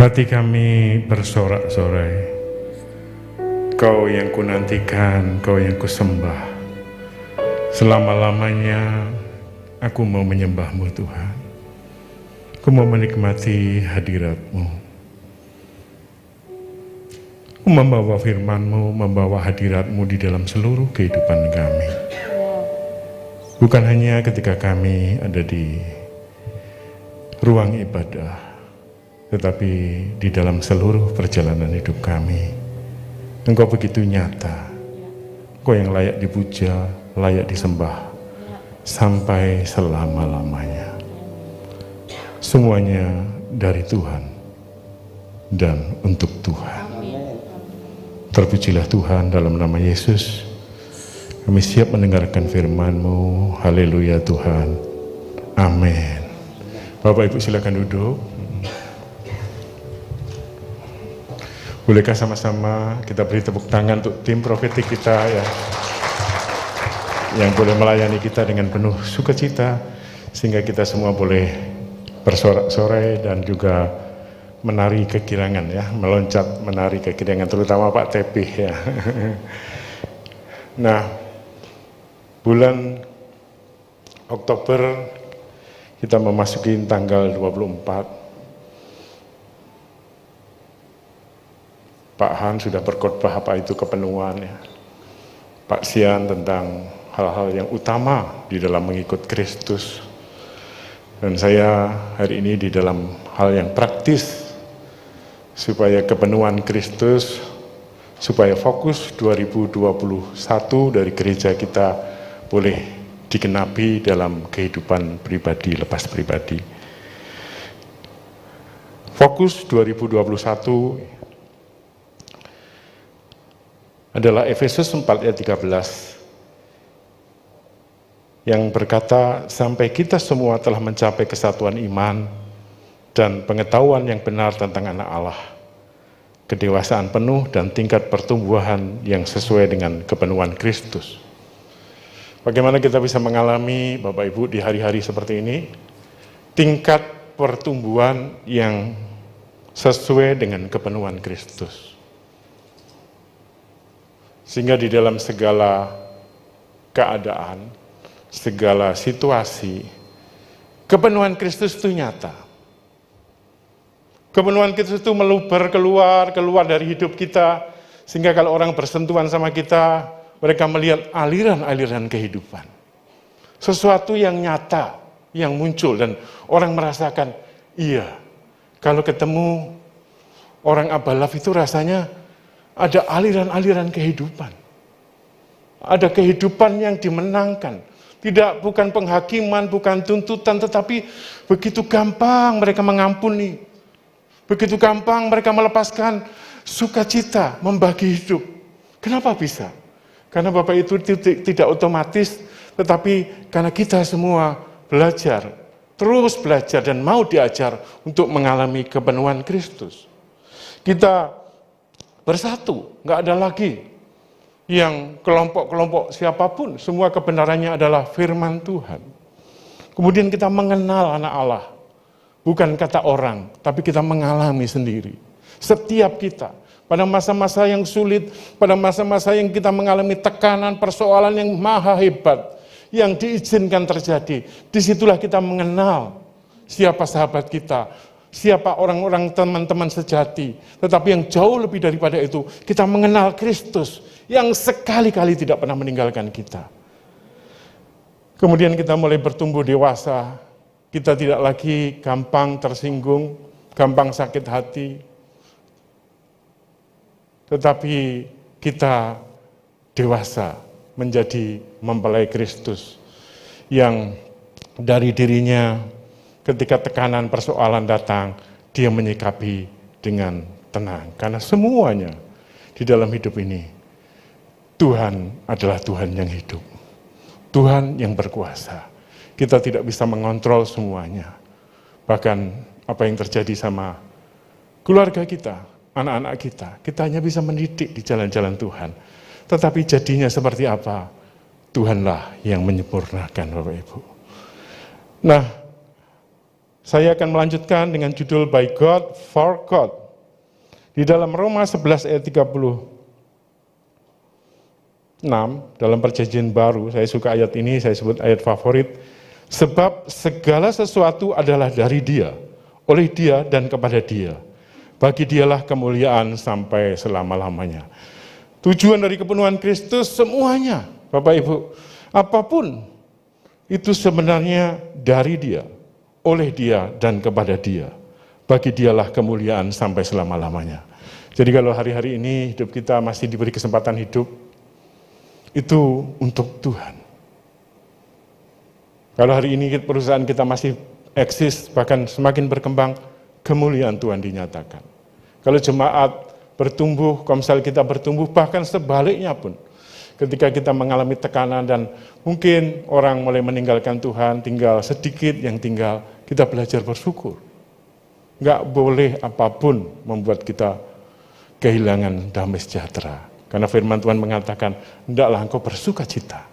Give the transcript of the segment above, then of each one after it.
Hati kami bersorak-sorai, Kau yang kunantikan, Kau yang kusembah. Selama-lamanya aku mau menyembah-Mu Tuhan. Aku mau menikmati hadirat-Mu. Aku membawa firman-Mu, membawa hadirat-Mu di dalam seluruh kehidupan kami. Bukan hanya ketika kami ada di ruang ibadah, tetapi di dalam seluruh perjalanan hidup kami. Engkau begitu nyata. Engkau yang layak dipuja, layak disembah, sampai selama-lamanya. Semuanya dari Tuhan dan untuk Tuhan. Terpujilah Tuhan dalam nama Yesus. Kami siap mendengarkan firman-Mu. Haleluya Tuhan. Amin. Bapak Ibu silakan duduk. Bolehkah sama-sama kita beri tepuk tangan untuk tim profetik kita ya, yang boleh melayani kita dengan penuh sukacita, sehingga kita semua boleh bersorak-sorai dan juga menari kegirangan ya, meloncat menari kegirangan, terutama Pak Tepih ya. Nah, bulan Oktober kita memasuki tanggal 24. Pak Han sudah berkhotbah apa itu kepenuhan ya. Pak Sian tentang hal-hal yang utama di dalam mengikut Kristus. Dan saya hari ini di dalam hal yang praktis supaya kepenuhan Kristus, supaya fokus 2021 dari gereja kita boleh digenapi dalam kehidupan pribadi lepas pribadi. Fokus 2021 adalah Efesus 4 ayat 13 yang berkata, sampai kita semua telah mencapai kesatuan iman dan pengetahuan yang benar tentang anak Allah, kedewasaan penuh dan tingkat pertumbuhan yang sesuai dengan kepenuhan Kristus. Bagaimana kita bisa mengalami Bapak Ibu di hari-hari seperti ini? Tingkat pertumbuhan yang sesuai dengan kepenuhan Kristus. Sehingga di dalam segala keadaan, segala situasi, kepenuhan Kristus itu nyata. Kepenuhan Kristus itu meluber keluar dari hidup kita, sehingga kalau orang bersentuhan sama kita, mereka melihat aliran-aliran kehidupan. Sesuatu yang nyata, yang muncul, dan orang merasakan, iya, kalau ketemu orang abalaf itu rasanya ada aliran-aliran kehidupan. Ada kehidupan yang dimenangkan. Bukan penghakiman, bukan tuntutan, tetapi begitu gampang mereka mengampuni. Begitu gampang mereka melepaskan sukacita, membagi hidup. Kenapa bisa? Karena Bapak itu tidak otomatis, tetapi karena kita semua belajar, terus belajar dan mau diajar untuk mengalami kepenuhan Kristus. Kita bersatu, nggak ada lagi yang kelompok-kelompok siapapun, semua kebenarannya adalah firman Tuhan. Kemudian kita mengenal anak Allah, bukan kata orang, tapi kita mengalami sendiri. Setiap kita, pada masa-masa yang sulit, pada masa-masa yang kita mengalami tekanan, persoalan yang maha hebat, yang diizinkan terjadi, disitulah kita mengenal siapa sahabat kita, siapa orang-orang teman-teman sejati. Tetapi yang jauh lebih daripada itu, kita mengenal Kristus yang sekali-kali tidak pernah meninggalkan kita. Kemudian kita mulai bertumbuh dewasa, kita tidak lagi gampang tersinggung, gampang sakit hati. Tetapi kita dewasa menjadi mempelai Kristus yang dari dirinya ketika tekanan persoalan datang, dia menyikapi dengan tenang. Karena semuanya di dalam hidup ini, Tuhan adalah Tuhan yang hidup. Tuhan yang berkuasa. Kita tidak bisa mengontrol semuanya. Bahkan apa yang terjadi sama keluarga kita, anak-anak kita hanya bisa mendidik di jalan-jalan Tuhan. Tetapi jadinya seperti apa? Tuhanlah yang menyempurnakan Bapak Ibu. Nah, Saya akan melanjutkan dengan judul By God, For God. Di dalam Roma 11 ayat 36, dalam perjanjian baru, saya suka ayat ini, saya sebut ayat favorit. Sebab segala sesuatu adalah dari Dia, oleh Dia dan kepada Dia. Bagi Dialah kemuliaan sampai selama-lamanya. Tujuan dari kepenuhan Kristus semuanya, Bapak Ibu, apapun itu sebenarnya dari Dia, oleh Dia dan kepada Dia. Bagi Dialah kemuliaan sampai selama-lamanya. Jadi kalau hari-hari ini hidup kita masih diberi kesempatan hidup, itu untuk Tuhan. Kalau hari ini perusahaan kita masih eksis, bahkan semakin berkembang, kemuliaan Tuhan dinyatakan. Kalau jemaat bertumbuh, komsel kita bertumbuh, bahkan sebaliknya pun, ketika kita mengalami tekanan dan mungkin orang mulai meninggalkan Tuhan, tinggal sedikit yang tinggal, kita belajar bersyukur. Enggak boleh apapun membuat kita kehilangan damai sejahtera. Karena firman Tuhan mengatakan, hendaklah engkau bersuka cita.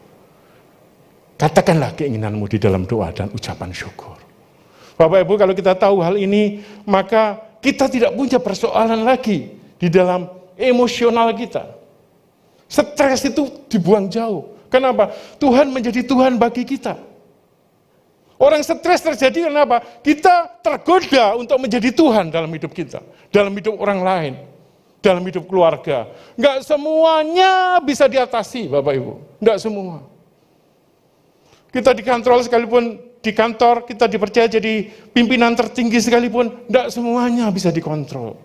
Katakanlah keinginanmu di dalam doa dan ucapan syukur. Bapak Ibu, kalau kita tahu hal ini, maka kita tidak punya persoalan lagi di dalam emosional kita. Stres itu dibuang jauh. Kenapa? Tuhan menjadi Tuhan bagi kita. Orang stres terjadi kenapa? Kita tergoda untuk menjadi Tuhan dalam hidup kita, dalam hidup orang lain, dalam hidup keluarga. Enggak semuanya bisa diatasi, Bapak Ibu. Enggak semua. Kita dikontrol sekalipun, di kantor kita dipercaya jadi pimpinan tertinggi sekalipun, enggak semuanya bisa dikontrol.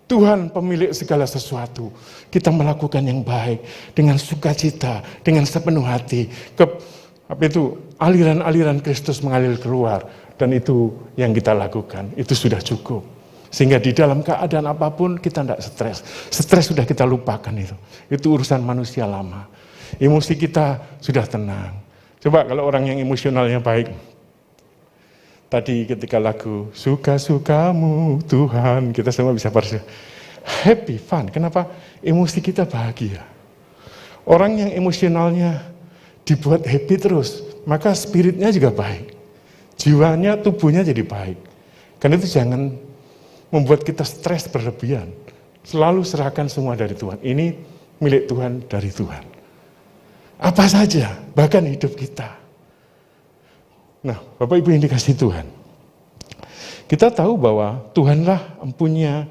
Tuhan pemilik segala sesuatu. Kita melakukan yang baik dengan sukacita, dengan sepenuh hati. Aliran-aliran Kristus mengalir keluar, dan itu yang kita lakukan, itu sudah cukup. Sehingga di dalam keadaan apapun kita tidak stres. Stres sudah kita lupakan itu. Itu urusan manusia lama. Emosi kita sudah tenang. Coba kalau orang yang emosionalnya baik. Tadi ketika lagu Suka-sukamu Tuhan, kita semua bisa happy, fun. Kenapa? Emosi kita bahagia. Orang yang emosionalnya dibuat happy terus, maka spiritnya juga baik. Jiwanya, tubuhnya jadi baik. Karena itu jangan membuat kita stres berlebihan. Selalu serahkan semua dari Tuhan. Ini milik Tuhan, dari Tuhan. Apa saja, bahkan hidup kita. Nah, Bapak Ibu yang dikasihi Tuhan. Kita tahu bahwa Tuhanlah empunya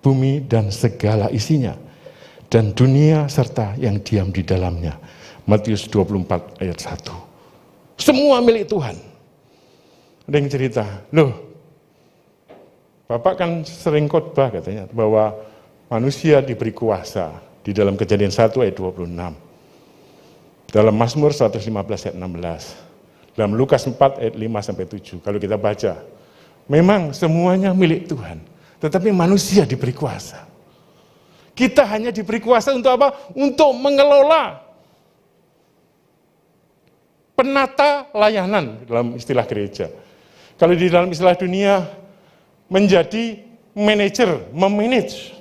bumi dan segala isinya. Dan dunia serta yang diam di dalamnya. Matius 24 ayat 1. Semua milik Tuhan. Ada yang cerita, loh, Bapak kan sering khotbah katanya, bahwa manusia diberi kuasa di dalam Kejadian 1 ayat 26. Dalam Mazmur 115 ayat 16. Dalam Lukas 4 ayat 5-7. Kalau kita baca, memang semuanya milik Tuhan. Tetapi manusia diberi kuasa. Kita hanya diberi kuasa untuk apa? Untuk mengelola, penata layanan dalam istilah gereja. Kalau di dalam istilah dunia, menjadi manajer, memanage.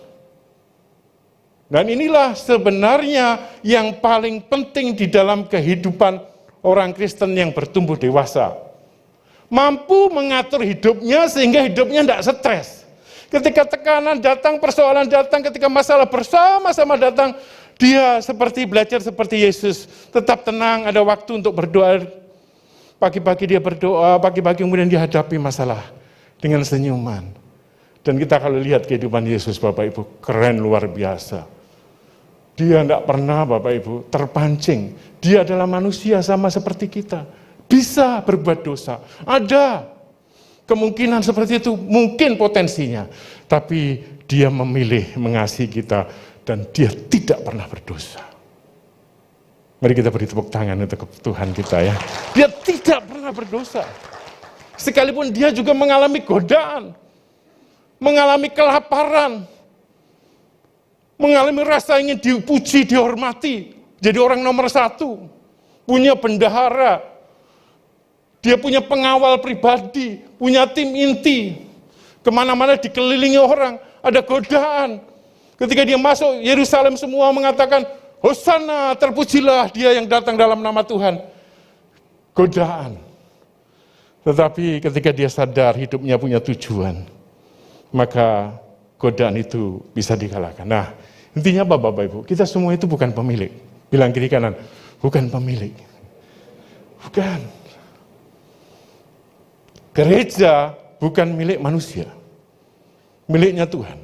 Dan inilah sebenarnya yang paling penting di dalam kehidupan orang Kristen yang bertumbuh dewasa. Mampu mengatur hidupnya sehingga hidupnya tidak stres. Ketika tekanan datang, persoalan datang, ketika masalah bersama-sama datang, dia seperti belajar seperti Yesus, tetap tenang, ada waktu untuk berdoa. Pagi-pagi dia berdoa, pagi-pagi kemudian dia hadapi masalah dengan senyuman. Dan kita kalau lihat kehidupan Yesus, Bapak Ibu, keren luar biasa. Dia tidak pernah, Bapak Ibu, terpancing. Dia adalah manusia sama seperti kita. Bisa berbuat dosa. Ada kemungkinan seperti itu, mungkin potensinya. Tapi dia memilih mengasihi kita. Dan dia tidak pernah berdosa. Mari kita beri tepuk tangan untuk Tuhan kita ya. Dia tidak pernah berdosa. Sekalipun dia juga mengalami godaan. Mengalami kelaparan. Mengalami rasa ingin dipuji, dihormati. Jadi orang nomor 1. Punya bendahara. Dia punya pengawal pribadi. Punya tim inti. Kemana-mana dikelilingi orang. Ada godaan. Ketika dia masuk Yerusalem semua mengatakan, Hosana, terpujilah dia yang datang dalam nama Tuhan. Godaan. Tetapi ketika dia sadar hidupnya punya tujuan, maka godaan itu bisa dikalahkan. Nah, intinya apa Bapak Ibu? Kita semua itu bukan pemilik. Bilang kiri kanan, bukan pemilik. Bukan. Gereja bukan milik manusia. Miliknya Tuhan.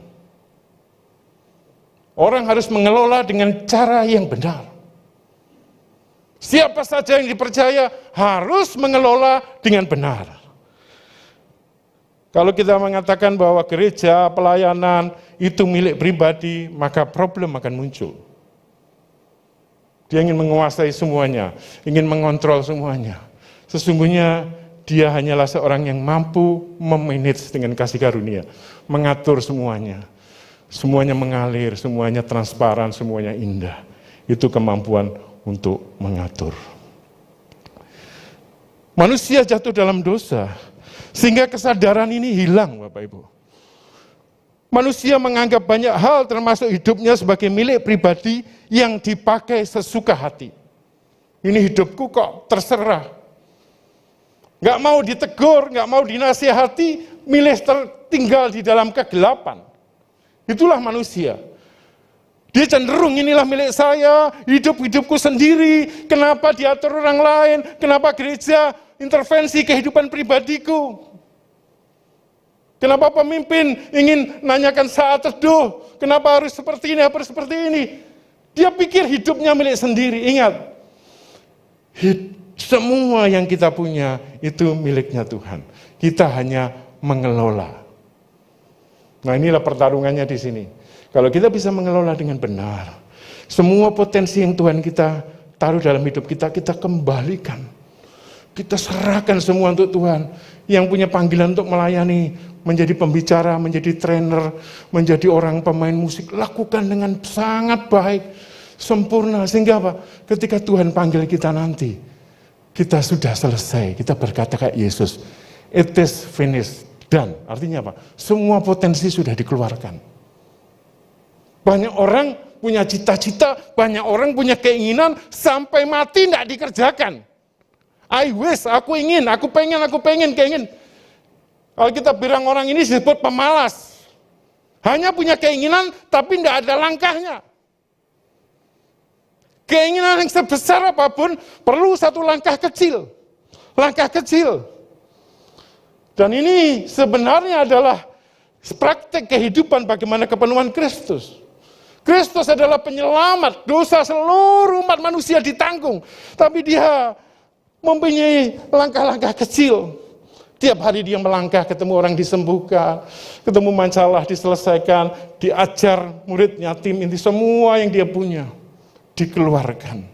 Orang harus mengelola dengan cara yang benar. Siapa saja yang dipercaya harus mengelola dengan benar. Kalau kita mengatakan bahwa gereja, pelayanan itu milik pribadi, maka problem akan muncul. Dia ingin menguasai semuanya, ingin mengontrol semuanya. Sesungguhnya dia hanyalah seorang yang mampu memanage dengan kasih karunia, mengatur semuanya. Semuanya mengalir, semuanya transparan, semuanya indah. Itu kemampuan untuk mengatur. Manusia jatuh dalam dosa, sehingga kesadaran ini hilang, Bapak Ibu. Manusia menganggap banyak hal termasuk hidupnya sebagai milik pribadi yang dipakai sesuka hati. Ini hidupku kok terserah. Gak mau ditegur, gak mau dinasihati, milih tinggal di dalam kegelapan. Itulah manusia. Dia cenderung inilah milik saya, hidupku sendiri, kenapa diatur orang lain, kenapa gereja intervensi kehidupan pribadiku. Kenapa pemimpin ingin nanyakan saat teduh, kenapa harus seperti ini, harus seperti ini. Dia pikir hidupnya milik sendiri. Ingat, semua yang kita punya itu miliknya Tuhan. Kita hanya mengelola. Nah, inilah pertarungannya di sini. Kalau kita bisa mengelola dengan benar, semua potensi yang Tuhan kita taruh dalam hidup kita, kita kembalikan. Kita serahkan semua untuk Tuhan. Yang punya panggilan untuk melayani, menjadi pembicara, menjadi trainer, menjadi orang pemain musik, lakukan dengan sangat baik, sempurna. Sehingga apa? Ketika Tuhan panggil kita nanti, kita sudah selesai. Kita berkata kayak Yesus, it is finished. Dan artinya apa? Semua potensi sudah dikeluarkan. Banyak orang punya cita-cita, banyak orang punya keinginan, sampai mati tidak dikerjakan. I wish, aku ingin, aku pengen. Kalau kita bilang orang ini disebut pemalas. Hanya punya keinginan, tapi tidak ada langkahnya. Keinginan yang sebesar apapun, perlu satu langkah kecil. Langkah kecil. Dan ini sebenarnya adalah praktek kehidupan bagaimana kepenuhan Kristus. Kristus adalah penyelamat, dosa seluruh umat manusia ditanggung. Tapi dia mempunyai langkah-langkah kecil. Tiap hari dia melangkah, ketemu orang disembuhkan, ketemu masalah diselesaikan, diajar murid yatim, inti semua yang dia punya dikeluarkan.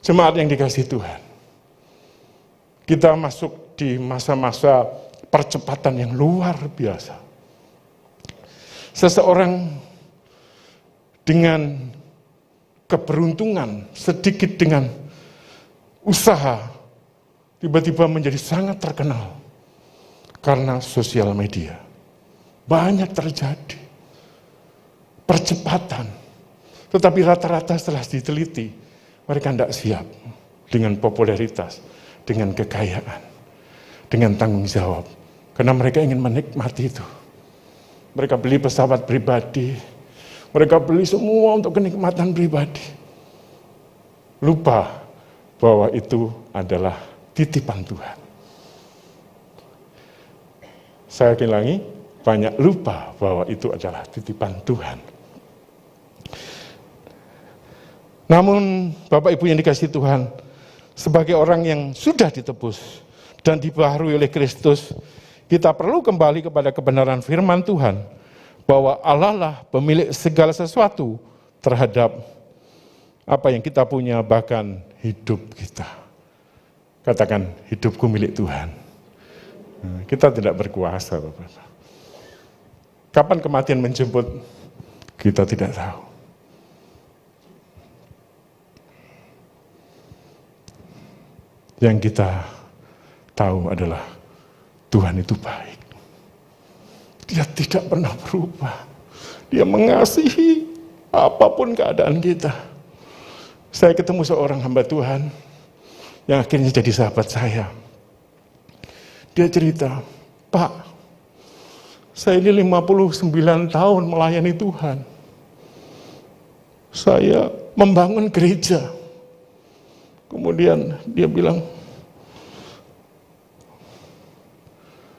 Jemaat yang dikasihi Tuhan. Kita masuk di masa-masa percepatan yang luar biasa. Seseorang dengan keberuntungan, sedikit dengan usaha, tiba-tiba menjadi sangat terkenal karena sosial media. Banyak terjadi percepatan, tetapi rata-rata setelah diteliti, mereka tidak siap dengan popularitas, dengan kekayaan, dengan tanggung jawab. Karena mereka ingin menikmati itu. Mereka beli pesawat pribadi, mereka beli semua untuk kenikmatan pribadi. Lupa bahwa itu adalah titipan Tuhan. Saya ulangi, banyak lupa bahwa itu adalah titipan Tuhan. Namun Bapak Ibu yang dikasihi Tuhan, sebagai orang yang sudah ditebus dan dibaharui oleh Kristus, kita perlu kembali kepada kebenaran firman Tuhan, bahwa Allah lah pemilik segala sesuatu terhadap apa yang kita punya, bahkan hidup kita. Katakan, hidupku milik Tuhan. Kita tidak berkuasa, Bapak. Kapan kematian menjemput, kita tidak tahu. Yang kita tahu adalah Tuhan itu baik. Dia tidak pernah berubah. Dia mengasihi apapun keadaan kita. Saya ketemu seorang hamba Tuhan yang akhirnya jadi sahabat saya. Dia cerita, Pak, saya ini 59 tahun melayani Tuhan. Saya membangun gereja. Kemudian dia bilang,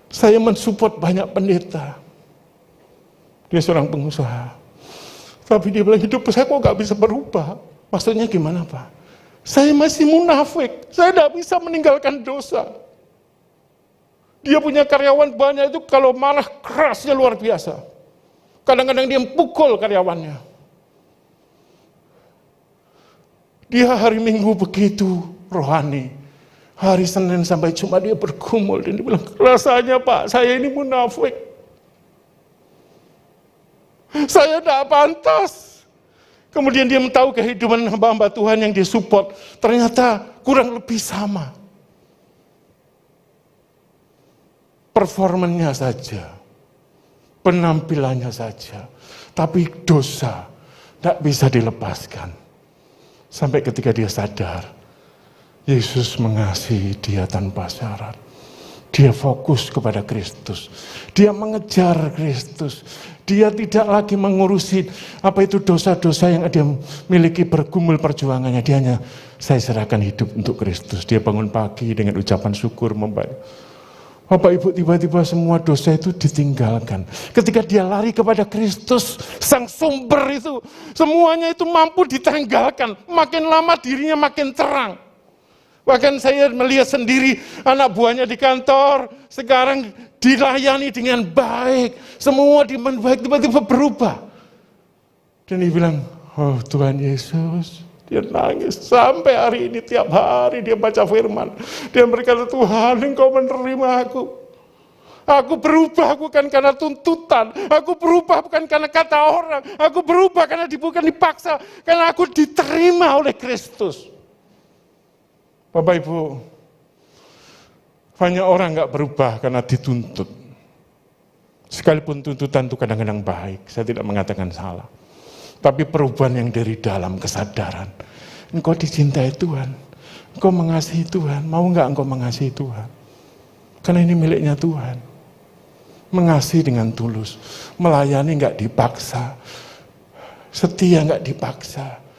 saya mensupport banyak pendeta. Dia seorang pengusaha. Tapi dia bilang, hidup saya kok gak bisa berubah. Maksudnya gimana, Pak? Saya masih munafik. Saya gak bisa meninggalkan dosa. Dia punya karyawan banyak itu kalau marah kerasnya luar biasa. Kadang-kadang dia pukul karyawannya. Dia hari Minggu begitu rohani. Hari Senin sampai Jumat dia bergumul. Dan dia bilang, rasanya Pak, saya ini munafik. Saya tidak pantas. Kemudian dia tahu kehidupan hamba-hamba Tuhan yang dia support. Ternyata kurang lebih sama. Performanya saja. Penampilannya saja. Tapi dosa tidak bisa dilepaskan. Sampai ketika dia sadar. Yesus mengasihi dia tanpa syarat. Dia fokus kepada Kristus. Dia mengejar Kristus. Dia tidak lagi mengurusi apa itu dosa-dosa yang dia miliki, bergumul perjuangannya. Dia hanya, saya serahkan hidup untuk Kristus. Dia bangun pagi dengan ucapan syukur membaik. Bapak Ibu, tiba-tiba semua dosa itu ditinggalkan. Ketika dia lari kepada Kristus, sang sumber itu, semuanya itu mampu ditanggalkan. Makin lama dirinya makin terang. Bahkan saya melihat sendiri anak buahnya di kantor, sekarang dilayani dengan baik. Semua dengan baik, tiba-tiba berubah. Dan dia bilang, oh Tuhan Yesus, dia nangis. Sampai hari ini, tiap hari dia baca firman. Dia berkata, Tuhan Engkau menerima aku. Aku berubah bukan karena tuntutan. Aku berubah bukan karena kata orang. Aku berubah karena bukan dipaksa. Karena aku diterima oleh Kristus. Bapak Ibu, banyak orang gak berubah karena dituntut. Sekalipun tuntutan itu kadang-kadang baik, saya tidak mengatakan salah. Tapi perubahan yang dari dalam kesadaran. Engkau dicintai Tuhan, engkau mengasihi Tuhan, mau gak engkau mengasihi Tuhan? Karena ini miliknya Tuhan. Mengasihi dengan tulus, melayani gak dipaksa, setia gak dipaksa.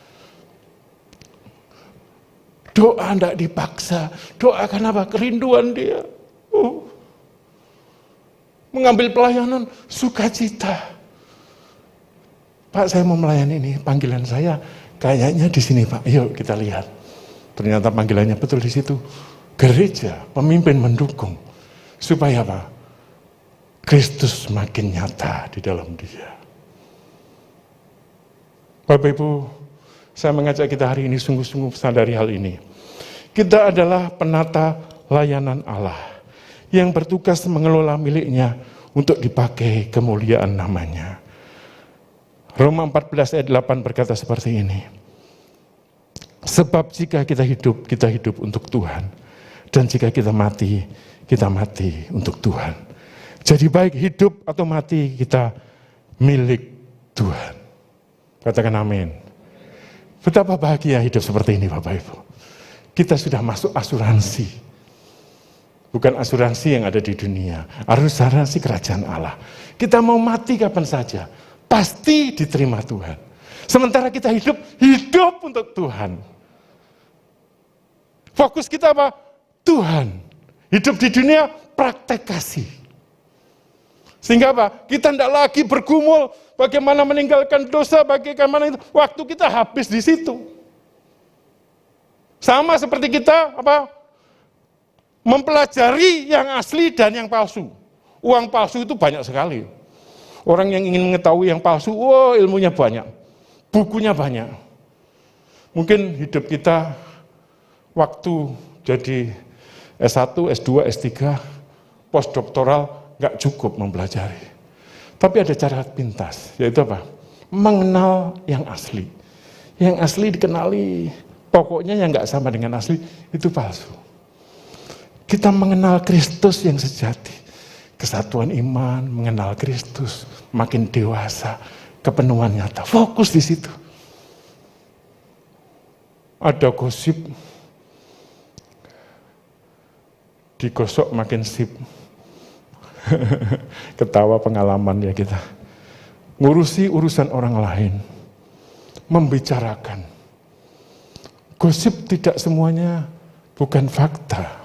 Doa tidak dipaksa, doa karena apa? Kerinduan dia. Mengambil pelayanan, sukacita. Pak, saya mau melayani ini, panggilan saya kayaknya di sini Pak. Yuk kita lihat. Ternyata panggilannya betul di situ. Gereja, pemimpin mendukung. Supaya apa? Kristus makin nyata di dalam dia. Bapak Ibu, saya mengajak kita hari ini sungguh-sungguh sadari hal ini. Kita adalah penata layanan Allah yang bertugas mengelola miliknya untuk dipakai kemuliaan namanya. Roma 14 ayat 8 berkata seperti ini. Sebab jika kita hidup untuk Tuhan. Dan jika kita mati untuk Tuhan. Jadi baik hidup atau mati kita milik Tuhan. Katakan amin. Betapa bahagia hidup seperti ini Bapak Ibu. Kita sudah masuk asuransi. Bukan asuransi yang ada di dunia. Asuransi kerajaan Allah. Kita mau mati kapan saja. Pasti diterima Tuhan. Sementara kita hidup untuk Tuhan. Fokus kita apa? Tuhan. Hidup di dunia praktek kasih. Sehingga apa? Kita tidak lagi bergumul bagaimana meninggalkan dosa, bagaimana itu. Waktu kita habis di situ. Sama seperti kita mempelajari yang asli dan yang palsu. Uang palsu itu banyak sekali. Orang yang ingin mengetahui yang palsu, ilmunya banyak. Bukunya banyak. Mungkin hidup kita waktu jadi S1, S2, S3, postdoktoral nggak cukup mempelajari. Tapi ada cara pintas, yaitu apa? Mengenal yang asli. Yang asli dikenali. Pokoknya yang nggak sama dengan asli itu palsu. Kita mengenal Kristus yang sejati. Kesatuan iman, mengenal Kristus, makin dewasa, kepenuhan nyata. Fokus di situ. Ada gosip digosok makin sip. Ketawa pengalaman ya kita. Ngurusi urusan orang lain. Membicarakan. Gosip tidak semuanya bukan fakta.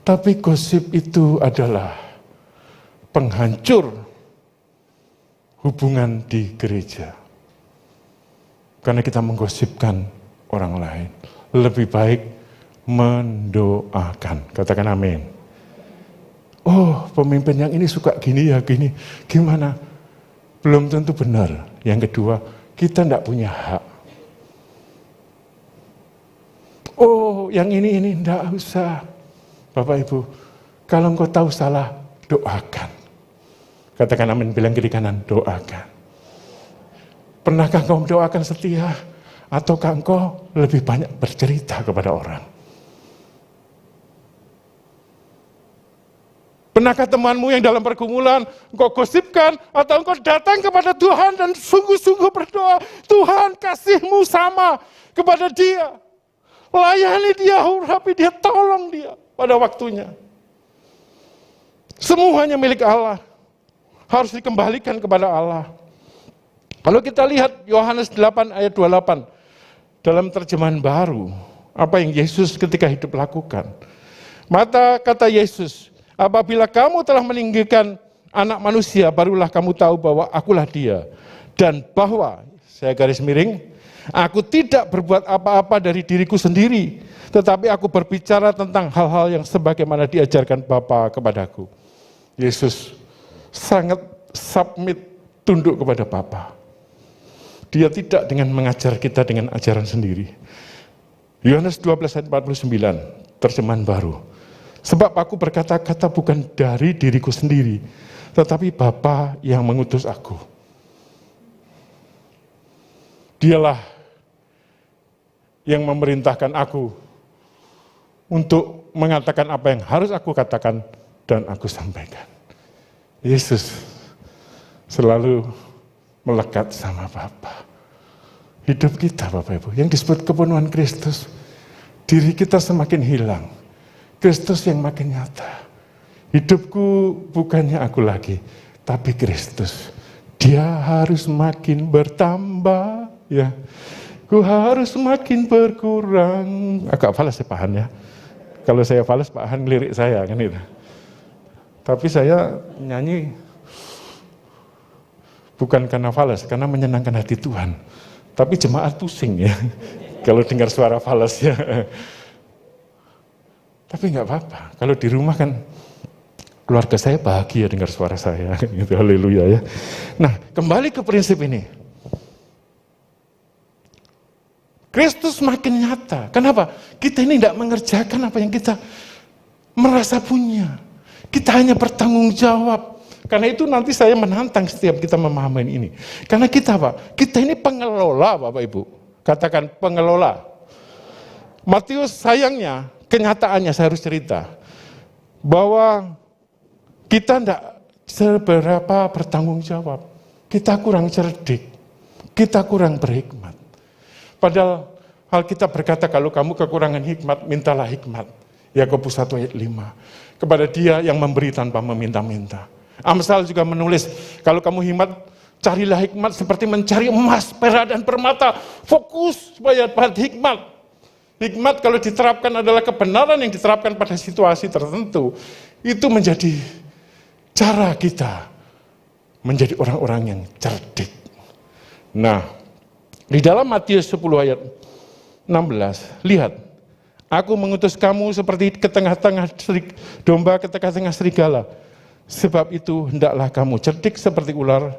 Tapi gosip itu adalah penghancur hubungan di gereja. Karena kita menggosipkan orang lain. Lebih baik mendoakan. Katakan amin. Oh, pemimpin yang ini suka gini ya, gini. Gimana? Belum tentu benar. Yang kedua, kita tidak punya hak. Oh, yang ini tidak usah. Bapak Ibu, kalau engkau tahu salah, doakan. Katakan amin, bilang kiri kanan, doakan. Pernahkah engkau mendoakan setia? Ataukah engkau lebih banyak bercerita kepada orang? Pernahkah temanmu yang dalam pergumulan engkau gosipkan atau engkau datang kepada Tuhan dan sungguh-sungguh berdoa, Tuhan kasih-Mu sama kepada dia. Layani dia, urapi dia, tolong dia pada waktunya. Semuanya milik Allah. Harus dikembalikan kepada Allah. Kalau kita lihat Yohanes 8 ayat 28 dalam terjemahan baru, apa yang Yesus ketika hidup lakukan. Kata Yesus, apabila kamu telah meninggikan anak manusia, barulah kamu tahu bahwa akulah dia. Dan bahwa, saya garis miring, aku tidak berbuat apa-apa dari diriku sendiri, tetapi aku berbicara tentang hal-hal yang sebagaimana diajarkan Bapa kepadaku. Yesus sangat submit, tunduk kepada Bapa. Dia tidak dengan mengajar kita dengan ajaran sendiri. Yohanes 12 ayat 49, terjemahan baru. Sebab aku berkata-kata bukan dari diriku sendiri, tetapi Bapa yang mengutus aku. Dialah yang memerintahkan aku untuk mengatakan apa yang harus aku katakan dan aku sampaikan. Yesus selalu melekat sama Bapa. Hidup kita Bapak Ibu, yang disebut kepenuhan Kristus, diri kita semakin hilang, Kristus yang makin nyata. Hidupku bukannya aku lagi, tapi Kristus. Dia harus makin bertambah, ya. Ku harus makin berkurang. Agak falas ya Pak Han ya. Kalau saya falas Pak Han lirik saya kan itu. Tapi saya nyanyi bukan karena falas, karena menyenangkan hati Tuhan. Tapi jemaat pusing ya, kalau dengar suara falas ya. Tapi nggak apa-apa, kalau di rumah kan keluarga saya bahagia dengar suara saya, gitu, haleluya ya. Nah, kembali ke prinsip ini. Kristus makin nyata, kenapa? Kita ini tidak mengerjakan apa yang kita merasa punya. Kita hanya bertanggung jawab. Karena itu nanti saya menantang setiap kita memahami ini. Karena kita Pak, kita ini pengelola Bapak Ibu. Katakan pengelola. Matius sayangnya, kenyataannya saya harus cerita. Bahwa kita tidak seberapa bertanggung jawab. Kita kurang cerdik. Kita kurang berhikmat. Padahal Alkitab berkata kalau kamu kekurangan hikmat, mintalah hikmat. Yakobus 1 ayat 5. Kepada dia yang memberi tanpa meminta-minta. Amsal juga menulis, kalau kamu hikmat, carilah hikmat seperti mencari emas, perak, dan permata. Fokus supaya dapat hikmat. Hikmat kalau diterapkan adalah kebenaran yang diterapkan pada situasi tertentu. Itu menjadi cara kita menjadi orang-orang yang cerdik. Nah, di dalam Matius 10 ayat 16, lihat. Aku mengutus kamu seperti ke tengah-tengah domba, ke tengah-tengah serigala. Sebab itu hendaklah kamu cerdik seperti ular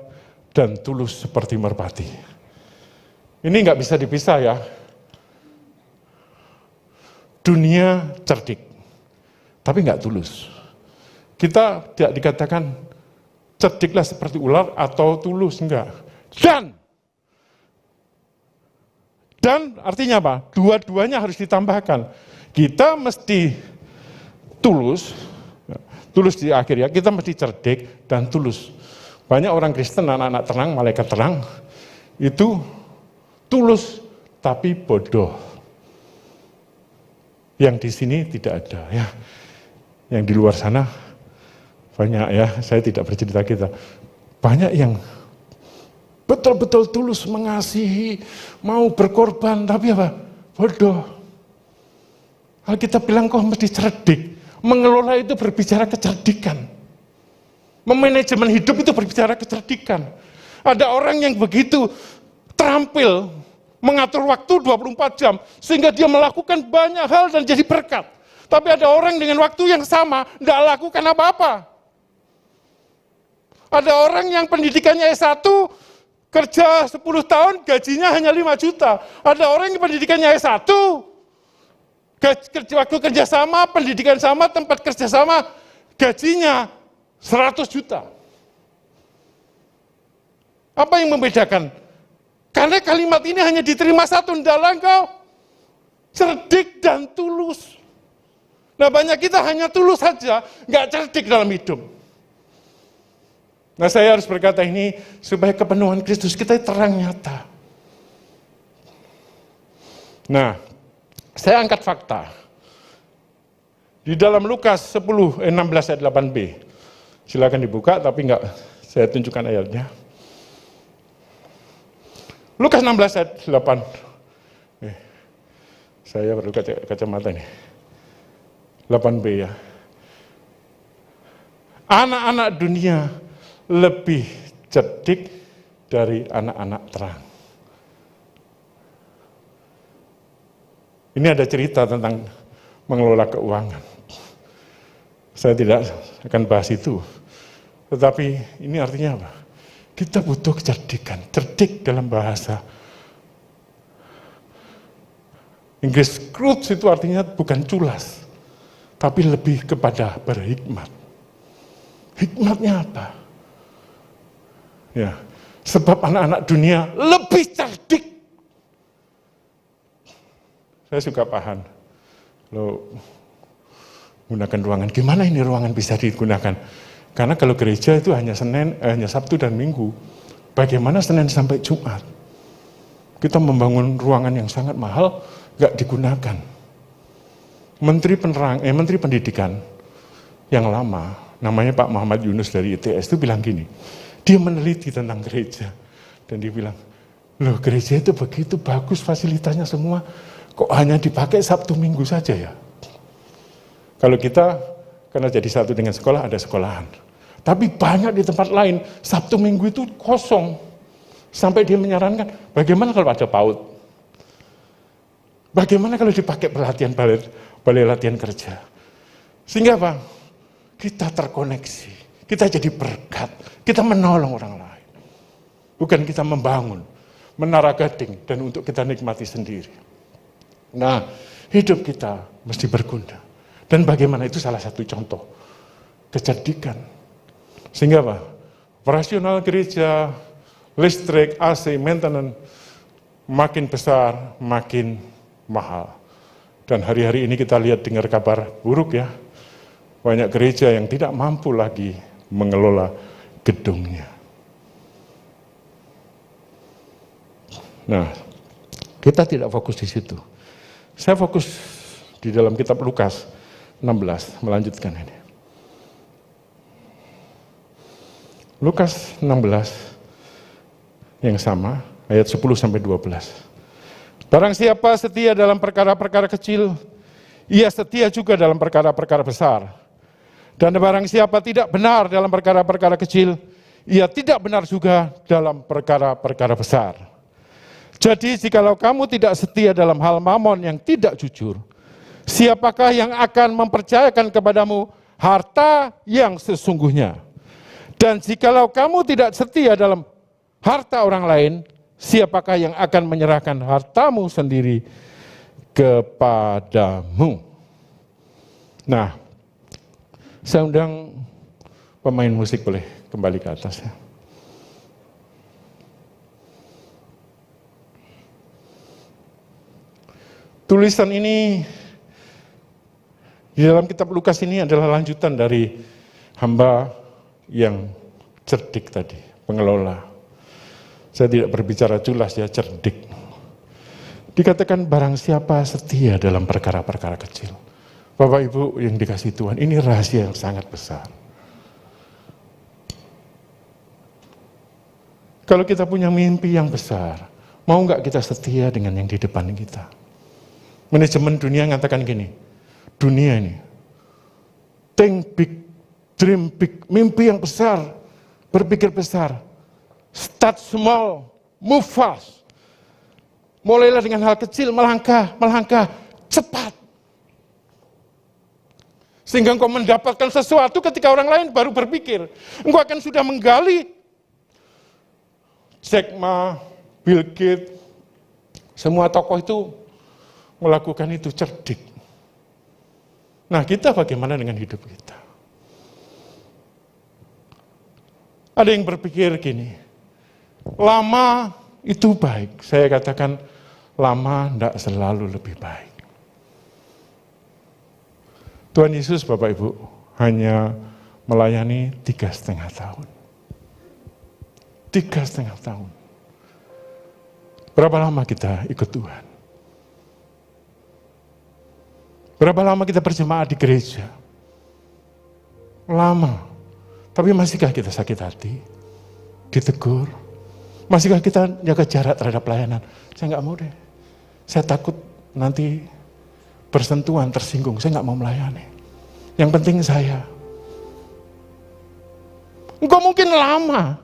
dan tulus seperti merpati. Ini nggak bisa dipisah ya. Dunia cerdik, tapi nggak tulus. Kita tidak dikatakan cerdiklah seperti ular atau tulus, enggak. Dan artinya apa? Dua-duanya harus ditambahkan. Kita mesti tulus di akhir ya, kita mesti cerdik dan tulus. Banyak orang Kristen, anak-anak terang, malaikat terang, itu tulus tapi bodoh. Yang di sini tidak ada ya. Yang di luar sana banyak ya, saya tidak bercerita kita. Banyak yang betul-betul tulus mengasihi, mau berkorban, tapi apa? Bodoh. Alkitab bilang kok mesti cerdik. Mengelola itu berbicara kecerdikan. Memanajemen hidup itu berbicara kecerdikan. Ada orang yang begitu terampil mengatur waktu 24 jam sehingga dia melakukan banyak hal dan jadi berkat. Tapi ada orang dengan waktu yang sama tidak lakukan apa-apa. Ada orang yang pendidikannya S1 kerja 10 tahun gajinya hanya 5 juta. Ada orang yang pendidikannya S1 waktu kerja sama, pendidikan sama, tempat kerja sama, gajinya 100 juta. Apa yang membedakan? Karena kalimat ini hanya diterima satu, adalah engkau cerdik dan tulus. Nah banyak kita hanya tulus saja, nggak cerdik dalam hidup. Nah saya harus berkata ini supaya kepenuhan Kristus kita terang nyata. Nah, saya angkat fakta. Di dalam Lukas 10, 16 ayat 8b. Silakan dibuka tapi enggak saya tunjukkan ayatnya. Lukas 16 ayat 8. Saya perlu kacamata nih. 8b ya. Anak-anak dunia lebih cerdik dari anak-anak terang. Ini ada cerita tentang mengelola keuangan. Saya tidak akan bahas itu. Tetapi ini artinya apa? Kita butuh kecerdikan. Cerdik dalam bahasa Inggris, scrooge itu artinya bukan culas. Tapi lebih kepada berhikmat. Hikmatnya apa? Ya, sebab anak-anak dunia lebih cerdik. Saya suka paham. Lo gunakan ruangan, gimana ini ruangan bisa digunakan? Karena kalau gereja itu hanya Sabtu dan Minggu. Bagaimana Senin sampai Jumat? Kita membangun ruangan yang sangat mahal, nggak digunakan. Menteri Pendidikan yang lama, namanya Pak Muhammad Yunus dari ITS itu bilang gini, dia meneliti tentang gereja. Dan dia bilang, loh gereja itu begitu bagus fasilitasnya semua, kok hanya dipakai Sabtu Minggu saja ya? Kalau kita, karena jadi satu dengan sekolah, ada sekolahan. Tapi banyak di tempat lain, Sabtu Minggu itu kosong. Sampai dia menyarankan, bagaimana kalau ada PAUD? Bagaimana kalau dipakai pelatihan balai latihan kerja? Sehingga apa? Kita terkoneksi, kita jadi berkat, kita menolong orang lain. Bukan kita membangun, menara gading, dan untuk kita nikmati sendiri. Nah, hidup kita mesti berguna. Dan bagaimana itu salah satu contoh kecerdikan. Sehingga apa? Operasional gereja, listrik, AC, maintenance, makin besar, makin mahal. Dan hari-hari ini kita lihat dengar kabar buruk ya. Banyak gereja yang tidak mampu lagi mengelola gedungnya. Nah, kita tidak fokus di situ. Saya fokus di dalam kitab Lukas 16, melanjutkan ini. Lukas 16 yang sama, ayat 10-12. Barang siapa setia dalam perkara-perkara kecil, ia setia juga dalam perkara-perkara besar. Dan barang siapa tidak benar dalam perkara-perkara kecil, ia tidak benar juga dalam perkara-perkara besar. Jadi jikalau kamu tidak setia dalam hal mamon yang tidak jujur, siapakah yang akan mempercayakan kepadamu harta yang sesungguhnya? Dan jikalau kamu tidak setia dalam harta orang lain, siapakah yang akan menyerahkan hartamu sendiri kepadamu? Nah, saya undang pemain musik boleh kembali ke atas ya. Tulisan ini di dalam kitab Lukas ini adalah lanjutan dari hamba yang cerdik tadi, pengelola. Saya tidak berbicara culas ya, cerdik. Dikatakan barang siapa setia dalam perkara-perkara kecil. Bapak Ibu yang dikasihi Tuhan, ini rahasia yang sangat besar. Kalau kita punya mimpi yang besar, mau nggak kita setia dengan yang di depan kita? Manajemen dunia mengatakan gini, dunia ini, think big, dream big, mimpi yang besar, berpikir besar, start small, move fast. Mulailah dengan hal kecil, melangkah, cepat. Sehingga engkau mendapatkan sesuatu ketika orang lain baru berpikir. Engkau akan sudah menggali. Jack Ma, Bill Gates, semua tokoh itu melakukan itu cerdik. Nah, kita bagaimana dengan hidup kita? Ada yang berpikir gini, lama itu baik. Saya katakan, lama tidak selalu lebih baik. Tuhan Yesus Bapak Ibu hanya melayani 3,5 tahun. 3,5 tahun. Berapa lama kita ikut Tuhan? Berapa lama kita berjemaat di gereja? Lama. Tapi masihkah kita sakit hati? Ditegur? Masihkah kita jaga jarak terhadap pelayanan? Saya nggak mau deh. Saya takut nanti bersentuhan, tersinggung. Saya nggak mau melayani. Yang penting saya. Engkau mungkin lama,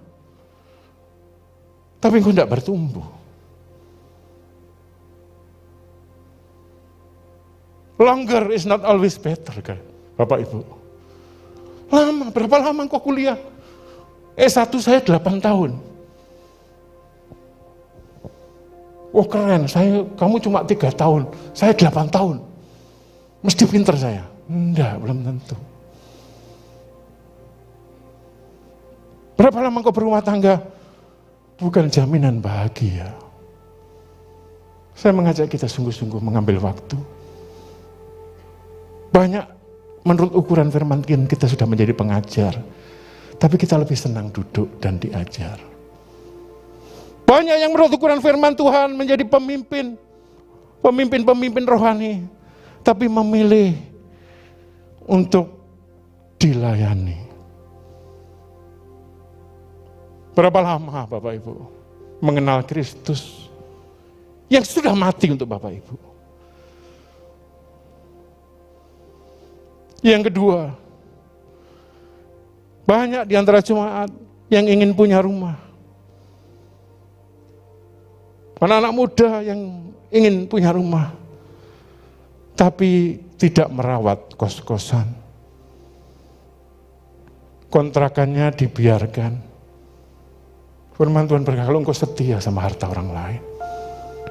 tapi engkau tidak bertumbuh. Longer is not always better, kan, Bapak Ibu. Lama, berapa lama engkau kuliah? S1 saya 8 tahun. Oh keren, kamu cuma 3 tahun, saya 8 tahun. Mesti pinter saya. Enggak, belum tentu. Berapa lama kau berumah tangga? Bukan jaminan bahagia. Saya mengajak kita sungguh-sungguh mengambil waktu. Banyak menurut ukuran firman kita sudah menjadi pengajar. Tapi kita lebih senang duduk dan diajar. Banyak yang menurut ukuran firman Tuhan menjadi pemimpin rohani. Tapi memilih untuk dilayani. Berapa lama Bapak Ibu mengenal Kristus yang sudah mati untuk Bapak Ibu? Yang kedua, banyak di antara jemaat yang ingin punya rumah. Anak-anak muda yang ingin punya rumah, tapi tidak merawat kos-kosan. Kontrakannya dibiarkan. Firman Tuhan berkata, kalau engkau setia sama harta orang lain,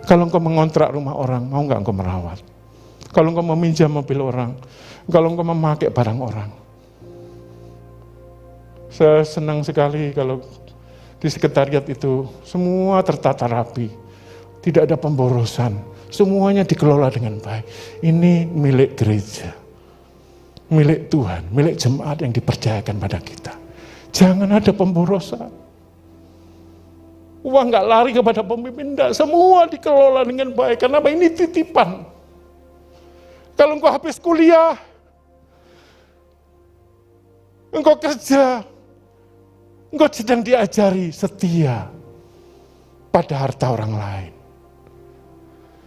kalau engkau mengontrak rumah orang, mau nggak engkau merawat? Kalau engkau meminjam mobil orang, kalau engkau memakai barang orang. Saya senang sekali kalau di sekretariat itu semua tertata rapi, tidak ada pemborosan, semuanya dikelola dengan baik. Ini milik gereja, milik Tuhan, milik jemaat yang dipercayakan pada kita. Jangan ada pemborosan. Uang nggak lari kepada pemimpin, enggak. Semua dikelola dengan baik. Karena apa? Ini titipan. Kalau engkau habis kuliah, engkau kerja, engkau sedang diajari setia pada harta orang lain.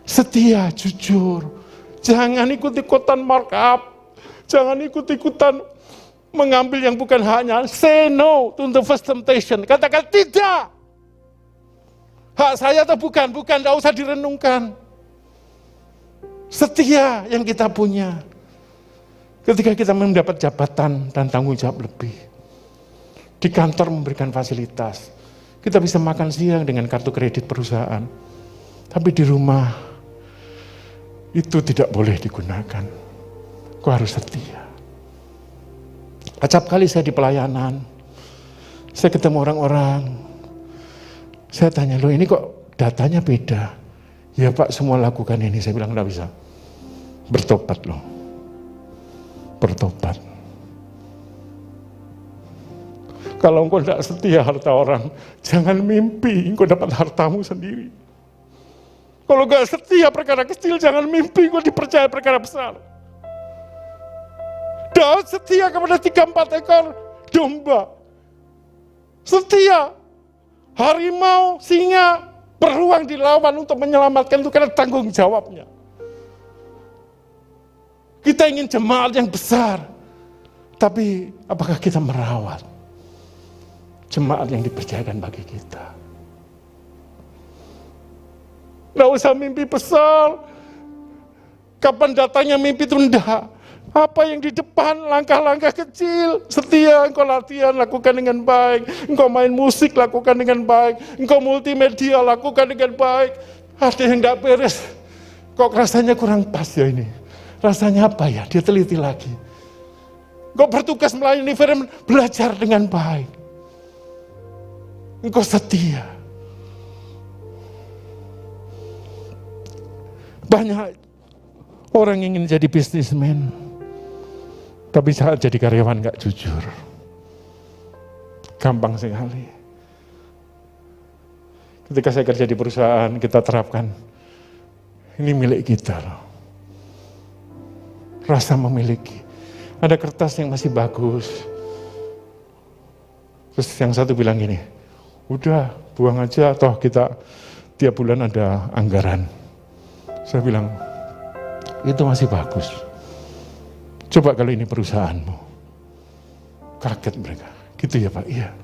Setia, jujur. Jangan ikut-ikutan markup. Jangan ikut-ikutan mengambil yang bukan haknya. Say no to the first temptation. Katakan tidak. Hak saya atau bukan, tidak usah direnungkan. Setia yang kita punya. Ketika kita mendapat jabatan dan tanggung jawab lebih. Di kantor memberikan fasilitas. Kita bisa makan siang dengan kartu kredit perusahaan. Tapi di rumah, itu tidak boleh digunakan. Kau harus setia. Acap kali saya di pelayanan, saya ketemu orang-orang, saya tanya, loh ini kok datanya beda? Ya Pak, semua lakukan ini. Saya bilang, enggak bisa. Bertobat loh. Bertobat. Kalau engkau tidak setia harta orang, jangan mimpi engkau dapat hartamu sendiri. Kalau gak setia perkara kecil, jangan mimpi gue dipercaya perkara besar. Daud setia kepada 3-4 ekor domba. Setia. Harimau, singa, beruang dilawan untuk menyelamatkan itu karena tanggung jawabnya. Kita ingin jemaat yang besar. Tapi apakah kita merawat jemaat yang dipercayakan bagi kita? Nggak usah mimpi besar. Kapan datangnya mimpi itu enggak. Apa yang di depan, langkah-langkah kecil. Setia, engkau latihan, lakukan dengan baik. Engkau main musik, lakukan dengan baik. Engkau multimedia, lakukan dengan baik. Ada yang enggak beres. Kok rasanya kurang pas ya ini? Rasanya apa ya? Dia teliti lagi. Engkau bertugas melayani firman, belajar dengan baik. Engkau setia. Banyak orang ingin jadi bisnismen, tapi saat jadi karyawan gak jujur. Gampang sekali. Ketika saya kerja di perusahaan, kita terapkan, ini milik kita loh. Rasa memiliki. Ada kertas yang masih bagus. Terus yang satu bilang gini, udah buang aja, toh kita tiap bulan ada anggaran. Saya bilang, itu masih bagus. Coba kalau ini perusahaanmu. Kaget mereka. Gitu ya Pak? Iya.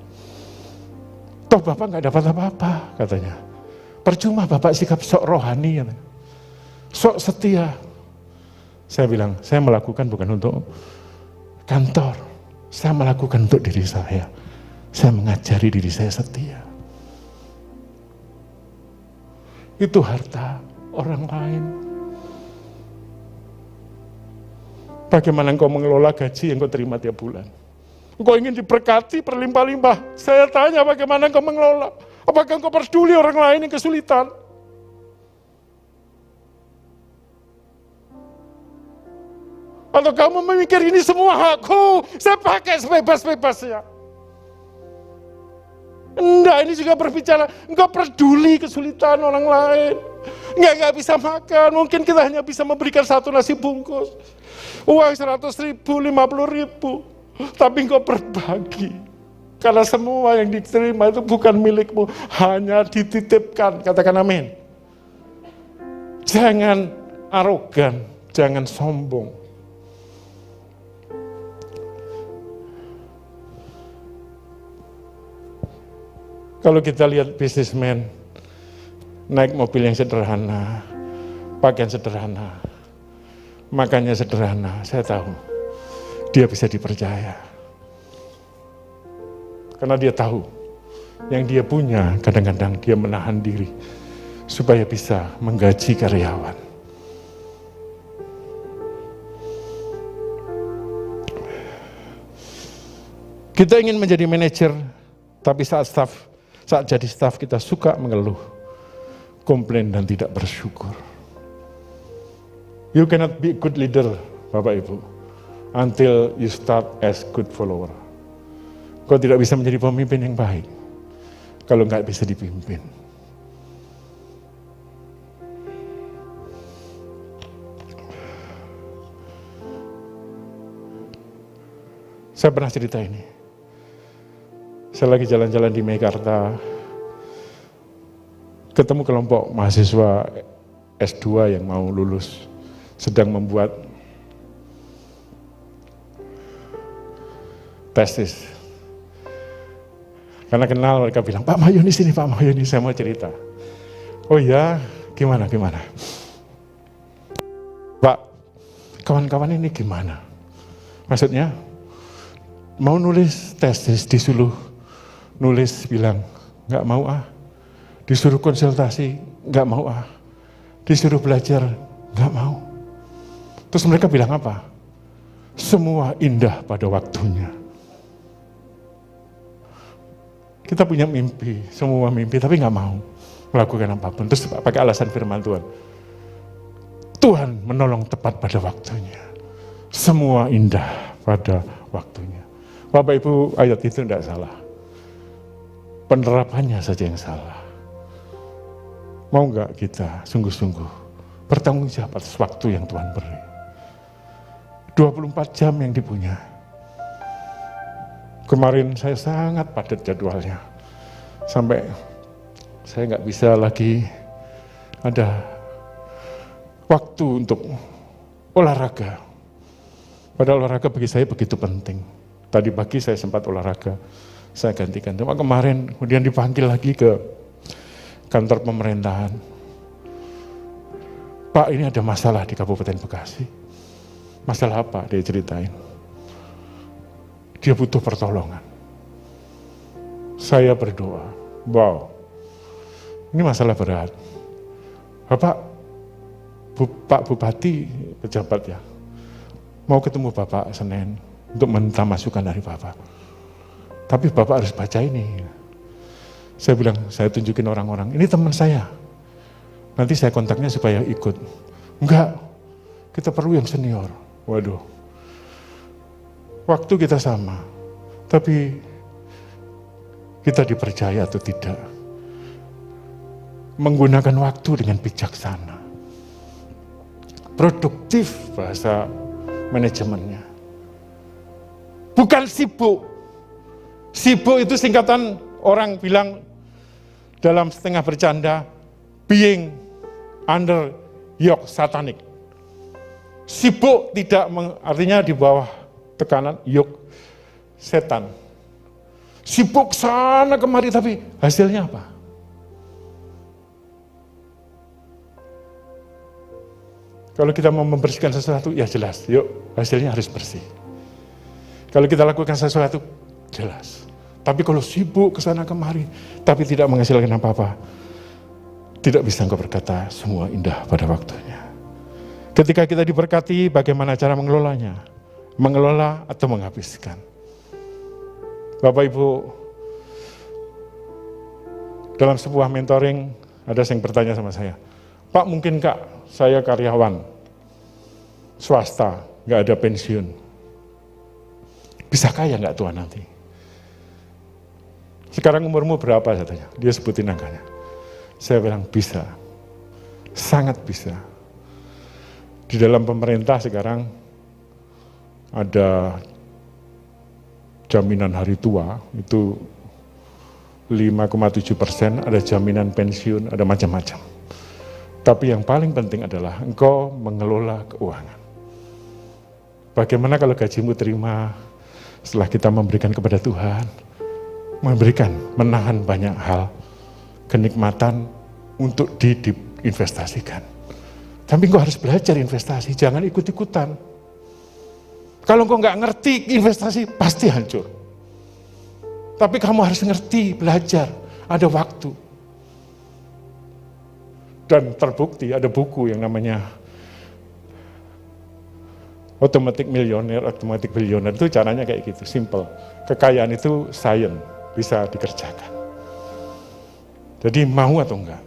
Toh Bapak gak dapat apa-apa, katanya. Percuma Bapak sikap sok rohani. Katanya. Sok setia. Saya bilang, saya melakukan bukan untuk kantor. Saya melakukan untuk diri saya. Saya mengajari diri saya setia. Itu harta orang lain. Bagaimana engkau mengelola gaji yang kau terima tiap bulan? Engkau ingin diberkati berlimpah-limpah. Saya tanya bagaimana engkau mengelola? Apakah engkau peduli orang lain yang kesulitan? Atau kamu memikir ini semua hakku, saya pakai sebebas-bebasnya? Enggak, ini juga berbicara, engkau peduli kesulitan orang lain. Enggak bisa makan, mungkin kita hanya bisa memberikan 1 nasi bungkus. Uang 100.000, 50.000. Tapi engkau berbagi. Karena semua yang diterima itu bukan milikmu, hanya dititipkan. Katakan amin. Jangan arogan, jangan sombong. Kalau kita lihat bisnismen, naik mobil yang sederhana, pakaian sederhana, makannya sederhana, saya tahu dia bisa dipercaya. Karena dia tahu, yang dia punya kadang-kadang dia menahan diri supaya bisa menggaji karyawan. Kita ingin menjadi manajer, tapi saat jadi staf kita suka mengeluh, komplain dan tidak bersyukur. You cannot be a good leader, Bapak Ibu, until you start as good follower. Kau tidak bisa menjadi pemimpin yang baik kalau nggak bisa dipimpin. Saya pernah cerita ini. Saya lagi jalan-jalan di Mekarta, ketemu kelompok mahasiswa S2 yang mau lulus, sedang membuat tesis. Karena kenal, mereka bilang, Pak Mahyoni sini, Pak Mahyoni, saya mau cerita. Oh ya, gimana? Pak, kawan-kawan ini gimana? Maksudnya, mau nulis tesis, disuruh nulis, bilang, nggak mau disuruh konsultasi, nggak mau disuruh belajar, nggak mau. Terus mereka bilang apa? Semua indah pada waktunya. Kita punya mimpi, semua mimpi, tapi nggak mau melakukan apapun. Terus pakai alasan firman Tuhan. Tuhan menolong tepat pada waktunya. Semua indah pada waktunya. Bapak Ibu, ayat itu tidak salah. Penerapannya saja yang salah. Mau nggak kita sungguh-sungguh bertanggung jawab atas waktu yang Tuhan beri? 24 jam yang dipunya. Kemarin saya sangat padat jadwalnya. Sampai saya nggak bisa lagi ada waktu untuk olahraga. Padahal olahraga bagi saya begitu penting. Tadi pagi saya sempat olahraga, saya gantikan. Cuma kemarin kemudian dipanggil lagi ke kantor pemerintahan. Pak, ini ada masalah di Kabupaten Bekasi. Masalah apa? Dia ceritain. Dia butuh pertolongan. Saya berdoa, wow, ini masalah berat. Bapak, Pak Bupati, pejabat ya, mau ketemu Bapak Senin untuk minta masukan dari Bapak. Tapi Bapak harus baca ini. Saya bilang, saya tunjukin orang-orang, ini teman saya. Nanti saya kontaknya supaya ikut. Enggak, kita perlu yang senior. Waduh, waktu kita sama, tapi kita dipercaya atau tidak. Menggunakan waktu dengan bijaksana. Produktif bahasa manajemennya. Bukan sibuk. Sibuk itu singkatan orang bilang dalam setengah bercanda, being under yoke satanic. Sibuk tidak artinya di bawah tekanan yoke setan. Sibuk sana kemari tapi hasilnya apa? Kalau kita mau membersihkan sesuatu, ya jelas, yuk hasilnya harus bersih. Kalau kita lakukan sesuatu, jelas. Tapi kalau sibuk kesana kemari, tapi tidak menghasilkan apa-apa, tidak bisa engkau berkata semua indah pada waktunya. Ketika kita diberkati, bagaimana cara mengelolanya? Mengelola atau menghabiskan? Bapak Ibu, dalam sebuah mentoring, ada yang bertanya sama saya, Pak, mungkin Kak, saya karyawan swasta, nggak ada pensiun. Bisa kaya nggak Tuhan nanti? Sekarang umurmu berapa? Katanya. Dia sebutin angkanya. Saya bilang bisa, sangat bisa. Di dalam pemerintah sekarang ada jaminan hari tua, itu 5,7%, ada jaminan pensiun, ada macam-macam. Tapi yang paling penting adalah engkau mengelola keuangan. Bagaimana kalau gajimu terima setelah kita memberikan kepada Tuhan, menahan banyak hal, kenikmatan untuk diinvestasikan. Tapi engkau harus belajar investasi, jangan ikut-ikutan. Kalau engkau nggak ngerti investasi, pasti hancur. Tapi kamu harus ngerti, belajar, ada waktu. Dan terbukti ada buku yang namanya Automatic Millionaire, Automatic Billionaire, itu caranya kayak gitu, simple. Kekayaan itu science, bisa dikerjakan. Jadi mau atau enggak?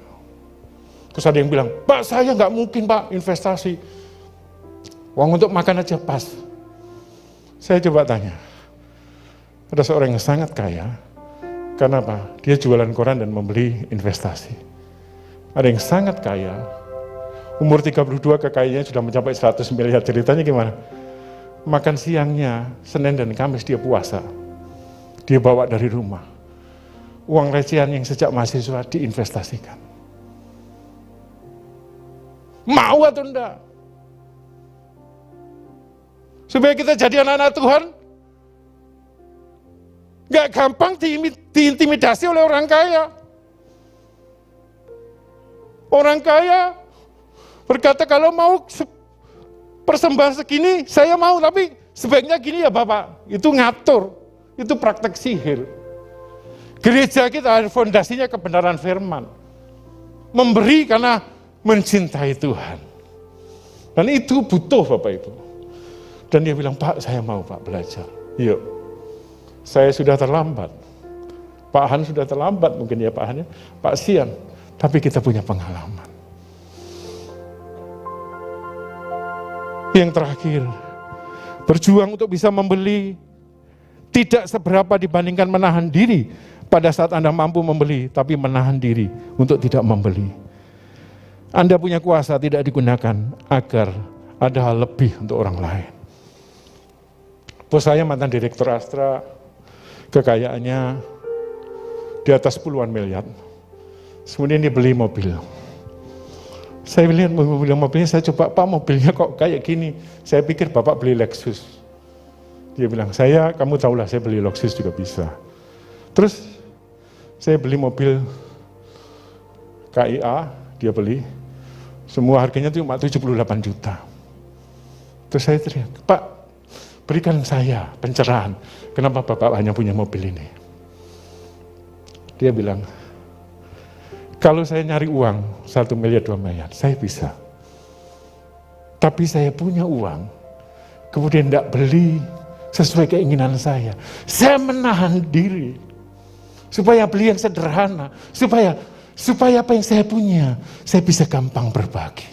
Terus ada yang bilang, Pak saya nggak mungkin Pak investasi. Uang untuk makan aja pas. Saya coba tanya, ada seorang yang sangat kaya, karena apa? Dia jualan koran dan membeli investasi. Ada yang sangat kaya, umur 32 kekayaannya sudah mencapai 100 miliar, ceritanya gimana? Makan siangnya, Senin dan Kamis dia puasa. Dia bawa dari rumah. Uang recehan yang sejak mahasiswa diinvestasikan. Mau atau enggak? Supaya kita jadi anak-anak Tuhan, gak gampang diintimidasi oleh orang kaya. Orang kaya berkata kalau mau persembahan segini, saya mau, tapi sebaiknya gini ya Bapak. Itu ngatur, itu praktek sihir. Gereja kita fondasinya kebenaran firman. Memberi karena mencintai Tuhan. Dan itu butuh Bapak Ibu. Dan dia bilang, Pak saya mau Pak belajar. Yuk, saya sudah terlambat. Pak Han sudah terlambat mungkin ya Pak Han ya. Pak Sian, tapi kita punya pengalaman. Yang terakhir, berjuang untuk bisa membeli tidak seberapa dibandingkan menahan diri pada saat Anda mampu membeli, tapi menahan diri untuk tidak membeli. Anda punya kuasa tidak digunakan agar ada hal lebih untuk orang lain. Bos saya mantan direktur Astra, kekayaannya di atas puluhan miliar. Kemudian dia beli mobil. Saya lihat mobilnya, saya coba, Pak mobilnya kok kayak gini. Saya pikir Bapak beli Lexus. Dia bilang, kamu tahulah saya beli Lexus juga bisa. Terus saya beli mobil KIA, dia beli. Semua harganya cuma 78 juta. Terus saya teriak, Pak, berikan saya pencerahan. Kenapa Bapak hanya punya mobil ini? Dia bilang, kalau saya nyari uang 1 miliar 2 miliar, saya bisa. Tapi saya punya uang, kemudian tidak beli sesuai keinginan saya. Saya menahan diri supaya beli yang sederhana, supaya apa yang saya punya, saya bisa gampang berbagi.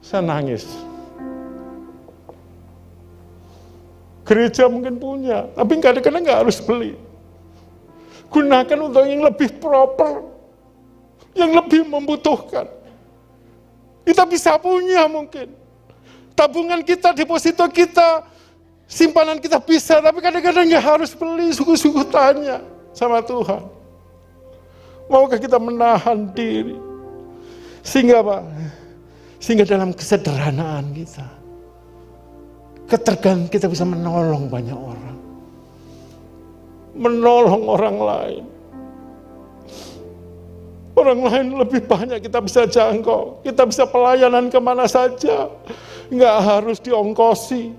Saya nangis. Gereja mungkin punya, tapi kadang-kadang nggak harus beli. Gunakan untuk yang lebih proper, yang lebih membutuhkan. Kita bisa punya mungkin. Tabungan kita, deposito kita, simpanan kita bisa, tapi kadang-kadang nggak harus beli, sungguh-sungguh tanya sama Tuhan. Maukah kita menahan diri? Sehingga apa? Sehingga dalam kesederhanaan kita, ketergantungan kita bisa menolong banyak orang. Menolong orang lain. Orang lain lebih banyak kita bisa jangkau. Kita bisa pelayanan kemana saja. Nggak harus diongkosi.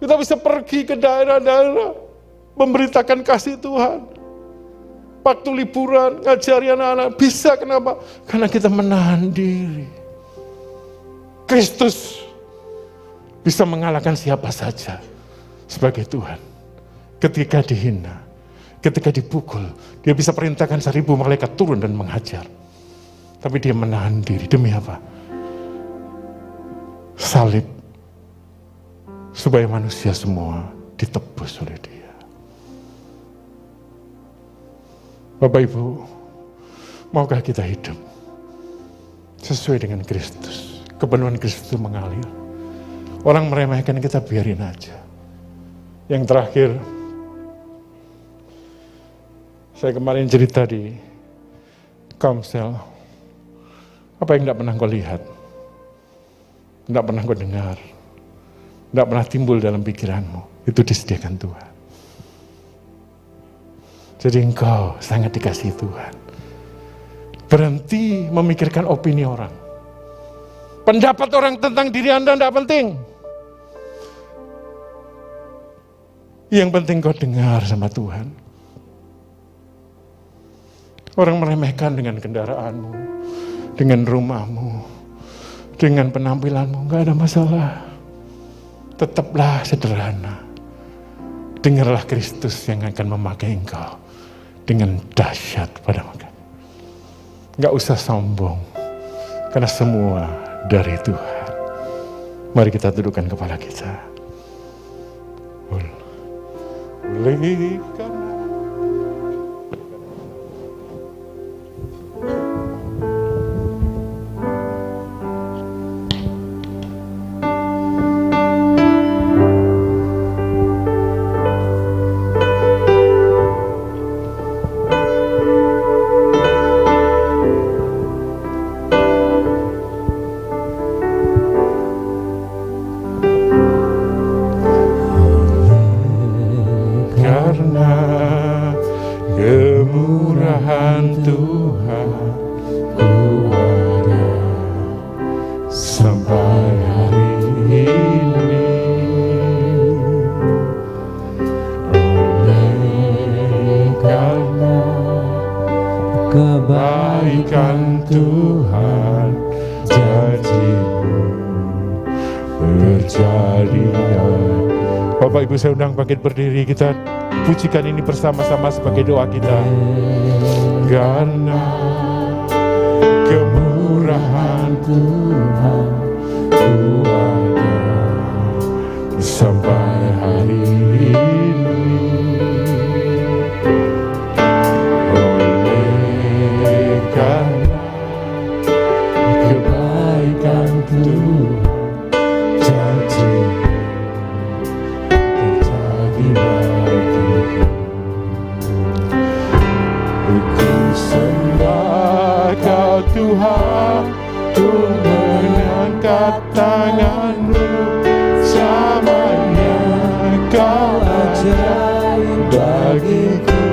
Kita bisa pergi ke daerah-daerah. Memberitakan kasih Tuhan. Waktu liburan, ngajari anak-anak. Bisa, kenapa? Karena kita menahan diri. Kristus bisa mengalahkan siapa saja sebagai Tuhan. Ketika dihina, ketika dipukul, dia bisa perintahkan 1000 malaikat turun dan menghajar. Tapi dia menahan diri, demi apa? Salib, supaya manusia semua ditebus oleh dia. Bapak Ibu, maukah kita hidup sesuai dengan Kristus? Kepenuhan Kristus itu mengalir. Orang meremehkan kita, biarin aja. Yang terakhir, saya kemarin cerita di Komsel, apa yang tidak pernah kau lihat, tidak pernah kau dengar, tidak pernah timbul dalam pikiranmu, itu disediakan Tuhan. Jadi engkau sangat dikasihi Tuhan. Berhenti memikirkan opini orang. Pendapat orang tentang diri Anda tidak penting. Yang penting kau dengar sama Tuhan. Orang meremehkan dengan kendaraanmu, dengan rumahmu, dengan penampilanmu, nggak ada masalah. Tetaplah sederhana. Dengarlah Kristus yang akan memakai engkau dengan dahsyat pada mereka. Nggak usah sombong, karena semua dari Tuhan. Mari kita tundukkan kepala kita. Pulihkan. Kebaikan Tuhan, janji-Mu terjadi. Bapak Ibu, saya undang bangkit berdiri, kita pujikan ini bersama-sama sebagai doa kita. Karena kemurahan Tuhan ku ada sampai hari ini. Oleh ku mengangkat tanganmu, selamanya kau ajaib bagiku.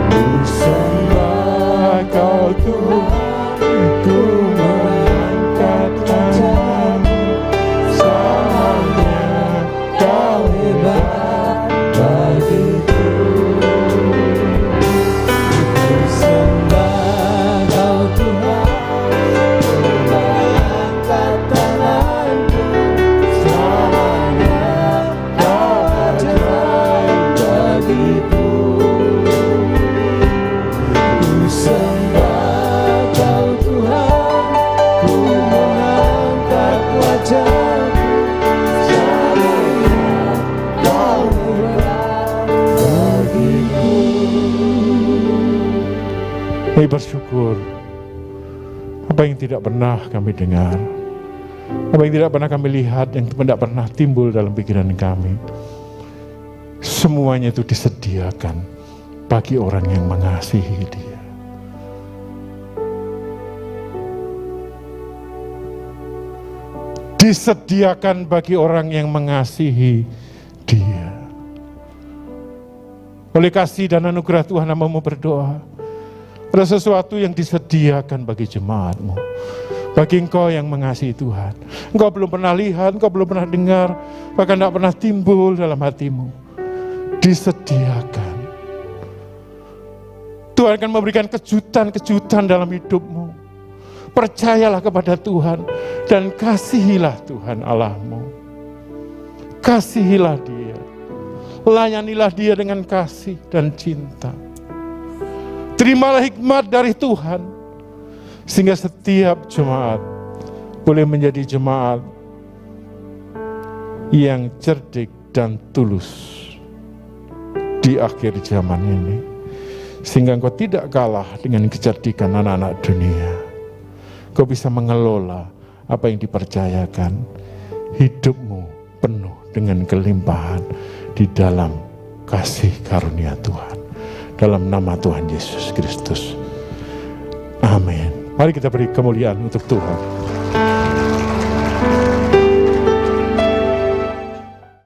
Ku sembah kau Tuhan, ku mengangkat tanganmu, selamanya kau hebat bagiku. Ku sembah kau Tuhan, ku mengangkat tanganmu, selamanya kau ajaib bagiku. Ku sembah kau Tuhan, ku mengangkat wajahku, selamanya kau hebat bagiku. Kami bersyukur apa yang tidak pernah kami dengar, apa yang tidak pernah kami lihat, yang tidak pernah timbul dalam pikiran kami, semuanya itu disediakan bagi orang yang mengasihi Dia. Disediakan bagi orang yang mengasihi Dia. Oleh kasih dan anugerah Tuhan, hamba-Mu berdoa, ada sesuatu yang disediakan bagi jemaat-Mu, bagi engkau yang mengasihi Tuhan. Engkau belum pernah lihat, engkau belum pernah dengar, bahkan tidak pernah timbul dalam hatimu. Disediakan. Tuhan akan memberikan kejutan-kejutan dalam hidupmu. Percayalah kepada Tuhan dan kasihilah Tuhan Allahmu. Kasihilah Dia. Layanilah Dia dengan kasih dan cinta. Terimalah hikmat dari Tuhan, sehingga setiap jemaat boleh menjadi jemaat yang cerdik dan tulus di akhir zaman ini, sehingga engkau tidak kalah dengan kecerdikan anak-anak dunia. Kau bisa mengelola apa yang dipercayakan, hidupmu penuh dengan kelimpahan di dalam kasih karunia Tuhan. Dalam nama Tuhan Yesus Kristus. Amin. Mari kita beri kemuliaan untuk Tuhan.